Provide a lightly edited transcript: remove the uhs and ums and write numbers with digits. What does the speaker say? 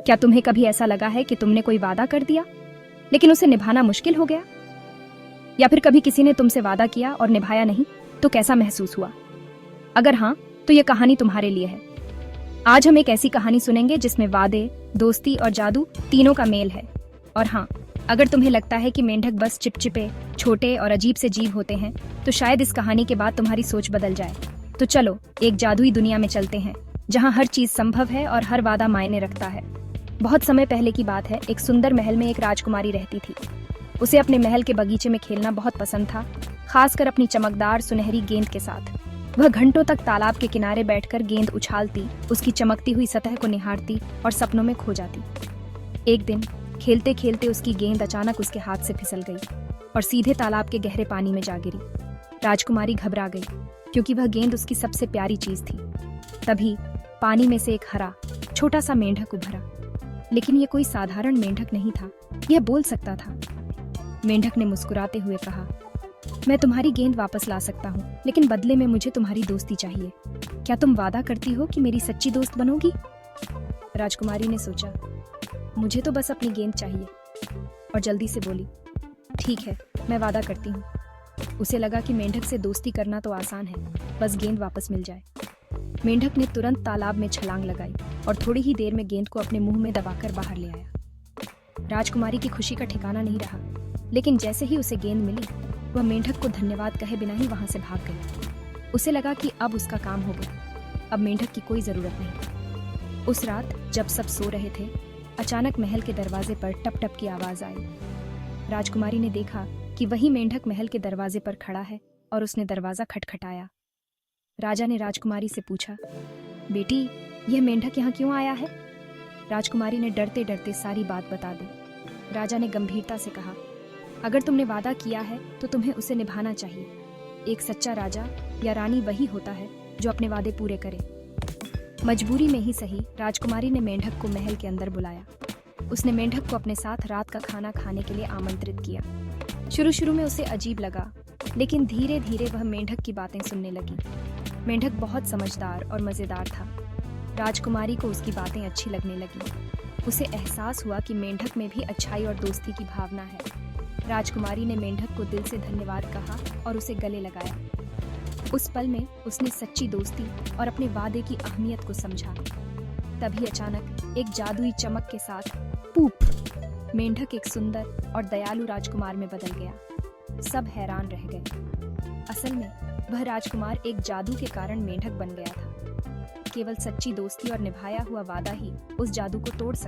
क्या तुम्हें कभी ऐसा लगा है कि तुमने कोई वादा कर दिया लेकिन उसे निभाना मुश्किल हो गया? या फिर कभी किसी ने तुमसे वादा किया और निभाया नहीं तो कैसा महसूस हुआ? अगर हाँ, तो यह कहानी तुम्हारे लिए है। आज हम एक ऐसी कहानी सुनेंगे जिसमें वादे, दोस्ती और जादू तीनों का मेल है। और हाँ, अगर तुम्हें लगता है कि मेंढक बस चिपचिपे, छोटे और अजीब से जीव होते हैं, तो शायद इस कहानी के बाद तुम्हारी सोच बदल जाए। तो चलो एक जादुई दुनिया में चलते हैं, जहाँ हर चीज संभव है और हर वादा मायने रखता है। बहुत समय पहले की बात है। एक सुंदर महल में एक राजकुमारी रहती थी। उसे अपने महल के बगीचे में खेलना बहुत पसंद था, खासकर अपनी चमकदार सुनहरी गेंद के साथ। वह घंटों तक तालाब के किनारे बैठकर गेंद उछालती, उसकी चमकती हुई सतह को निहारती और सपनों में खो जाती। एक दिन खेलते खेलते उसकी गेंद अचानक उसके हाथ से फिसल गई और सीधे तालाब के गहरे पानी में जा गिरी। राजकुमारी घबरा गई, क्योंकि वह गेंद उसकी सबसे प्यारी चीज थी। तभी पानी में से एक हरा छोटा सा मेंढक उभरा। लेकिन यह कोई साधारण मेंढक नहीं था, यह बोल सकता था। मेंढक ने मुस्कुराते हुए कहा, मैं तुम्हारी गेंद वापस ला सकता हूँ, लेकिन बदले में मुझे तुम्हारी दोस्ती चाहिए। क्या तुम वादा करती हो कि मेरी सच्ची दोस्त बनोगी? राजकुमारी ने सोचा, मुझे तो बस अपनी गेंद चाहिए, और जल्दी से बोली, ठीक है, मैं वादा करती हूँ। उसे लगा कि मेंढक से दोस्ती करना तो आसान है, बस गेंद वापस मिल जाए। मेंढक ने तुरंत तालाब में छलांग लगाई और थोड़ी ही देर में गेंद को अपने मुंह में दबाकर बाहर ले आया। राजकुमारी की खुशी का ठिकाना नहीं रहा, लेकिन जैसे ही उसे गेंद मिली, वह मेंढक को धन्यवाद कहे बिना ही वहां से भाग गई। उसे लगा कि अब उसका काम हो गया, अब मेंढक की कोई जरूरत नहीं। उस रात जब सब सो रहे थे, अचानक महल के दरवाजे पर टप टप की आवाज आई। राजकुमारी ने देखा कि वही मेंढक महल के दरवाजे पर खड़ा है और उसने दरवाजा खटखटाया। राजा ने राजकुमारी से पूछा, बेटी, यह मेंढक यहाँ क्यों आया है? राजकुमारी ने डरते डरते सारी बात बता दी। राजा ने गंभीरता से कहा, अगर तुमने वादा किया है तो तुम्हें उसे निभाना चाहिए। एक सच्चा राजा या रानी वही होता है जो अपने वादे पूरे करे। मजबूरी में ही सही, राजकुमारी ने मेंढक को महल के अंदर बुलाया। उसने मेंढक को अपने साथ रात का खाना खाने के लिए आमंत्रित किया। शुरू शुरू में उसे अजीब लगा, लेकिन धीरे धीरे वह मेंढक की बातें सुनने लगी। मेंढक बहुत समझदार और मजेदार था। राजकुमारी को उसकी बातें अच्छी लगने लगी। उसे एहसास हुआ कि मेंढक में भी अच्छाई और दोस्ती की भावना है। राजकुमारी ने मेंढक को दिल से धन्यवाद कहा और उसे गले लगाया। उस पल में उसने सच्ची दोस्ती और अपने वादे की अहमियत को समझा। तभी अचानक एक जादुई चमक के साथ पूफ, मेंढक एक सुंदर और दयालु राजकुमार में बदल गया। सब हैरान रह गए। असल में वह राजकुमार एक जादू के कारण मेंढक बन गया था। केवल सच्ची दोस्ती और निभाया हुआ वादा ही उस जादू को तोड़ सकता